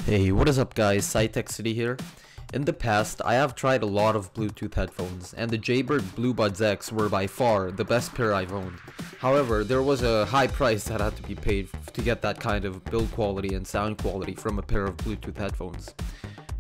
Hey, what is up guys, SciTech City here. In the past, I have tried a lot of Bluetooth headphones, and the Jaybird BlueBuds X were by far the best pair I've owned. However, there was a high price that had to be paid to get that kind of build quality and sound quality from a pair of Bluetooth headphones.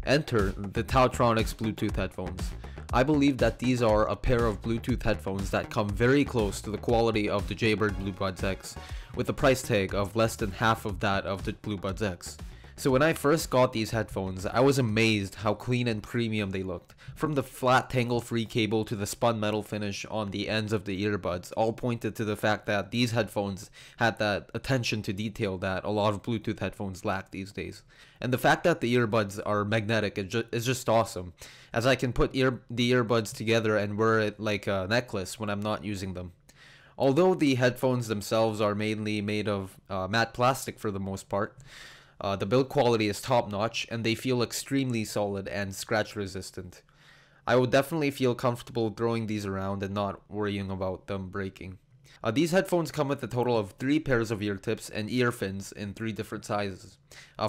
Enter the Taotronics Bluetooth headphones. I believe that these are a pair of Bluetooth headphones that come very close to the quality of the Jaybird BlueBuds X, with a price tag of less than half of that of the BlueBuds X. So when I first got these headphones, I was amazed how clean and premium they looked. From the flat tangle-free cable to the spun metal finish on the ends of the earbuds, all pointed to the fact that these headphones had that attention to detail that a lot of Bluetooth headphones lack these days. And the fact that the earbuds are magnetic is just awesome, as I can put the earbuds together and wear it like a necklace when I'm not using them. Although the headphones themselves are mainly made of matte plastic for the most part, the build quality is top notch and they feel extremely solid and scratch resistant. I would definitely feel comfortable throwing these around and not worrying about them breaking. These headphones come with a total of 3 pairs of ear tips and ear fins in 3 different sizes.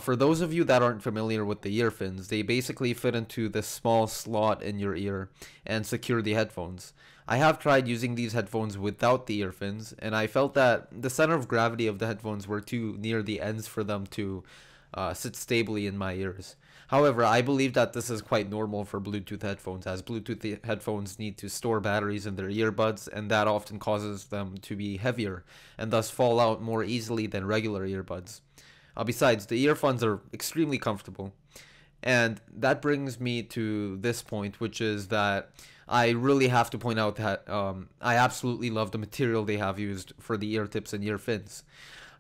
For those of you that aren't familiar with the ear fins, they basically fit into this small slot in your ear and secure the headphones. I have tried using these headphones without the ear fins, and I felt that the center of gravity of the headphones were too near the ends for them to sit stably in my ears. However, I believe that this is quite normal for Bluetooth headphones, as Bluetooth headphones need to store batteries in their earbuds, and that often causes them to be heavier and thus fall out more easily than regular earbuds. Besides, the earphones are extremely comfortable. And that brings me to this point, which is that I really have to point out that I absolutely love the material they have used for the ear tips and ear fins.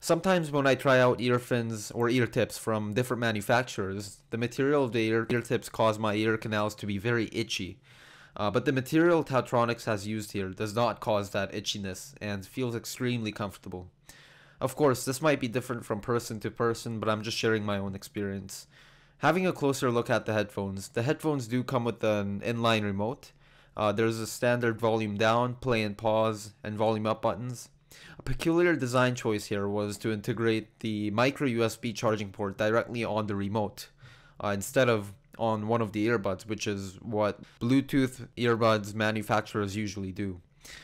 Sometimes when I try out ear fins or ear tips from different manufacturers, the material of the ear tips cause my ear canals to be very itchy. But the material Taotronics has used here does not cause that itchiness and feels extremely comfortable. Of course, this might be different from person to person, but I'm just sharing my own experience. Having a closer look at the headphones do come with an inline remote. There's a standard volume down, play and pause, and volume up buttons. A peculiar design choice here was to integrate the micro USB charging port directly on the remote, instead of on one of the earbuds, which is what Bluetooth earbuds manufacturers usually do.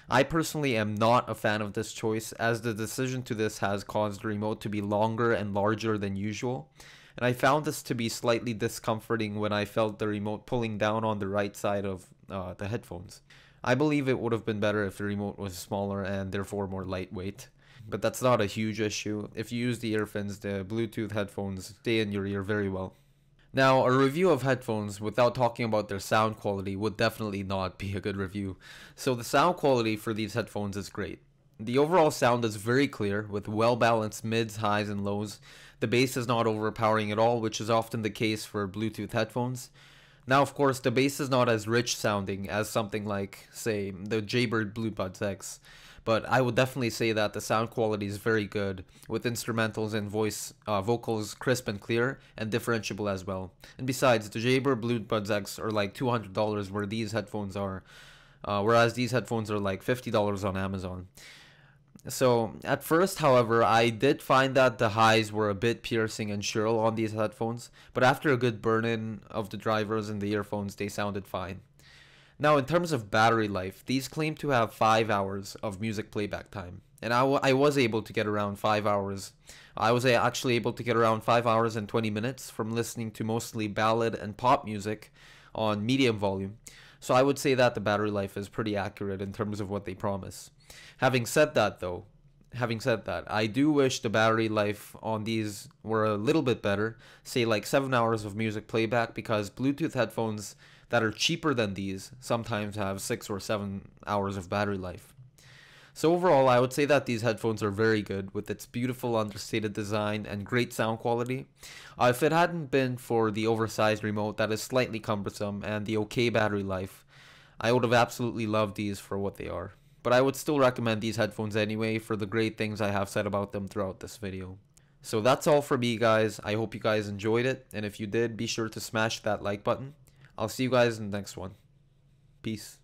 I personally am not a fan of this choice, as the decision to this has caused the remote to be longer and larger than usual. And I found this to be slightly discomforting when I felt the remote pulling down on the right side of the headphones. I believe it would have been better if the remote was smaller and therefore more lightweight. But that's not a huge issue. If you use the ear fins, the Bluetooth headphones stay in your ear very well. Now, a review of headphones without talking about their sound quality would definitely not be a good review. So the sound quality for these headphones is great. The overall sound is very clear, with well-balanced mids, highs, and lows. The bass is not overpowering at all, which is often the case for Bluetooth headphones. Now, of course, the bass is not as rich sounding as something like, say, the Jaybird BlueBuds X, but I would definitely say that the sound quality is very good, with instrumentals and vocals crisp and clear, and differentiable as well. And besides, the Jaybird BlueBuds X are like $200 where these headphones are, whereas these headphones are like $50 on Amazon. So at first, however, I did find that the highs were a bit piercing and shrill on these headphones, but after a good burn-in of the drivers and the earphones, they sounded fine. Now, in terms of battery life, these claim to have 5 hours of music playback time, and I was able to get around 5 hours. I was actually able to get around 5 hours and 20 minutes from listening to mostly ballad and pop music on medium volume. So I would say that the battery life is pretty accurate in terms of what they promise. Having said that, I do wish the battery life on these were a little bit better, say like 7 hours of music playback, because Bluetooth headphones that are cheaper than these sometimes have 6 or 7 hours of battery life. So overall, I would say that these headphones are very good, with its beautiful understated design and great sound quality. If it hadn't been for the oversized remote that is slightly cumbersome and the okay battery life, I would have absolutely loved these for what they are. But I would still recommend these headphones anyway for the great things I have said about them throughout this video. So that's all for me, guys. I hope you guys enjoyed it, and if you did, be sure to smash that like button. I'll see you guys in the next one. Peace.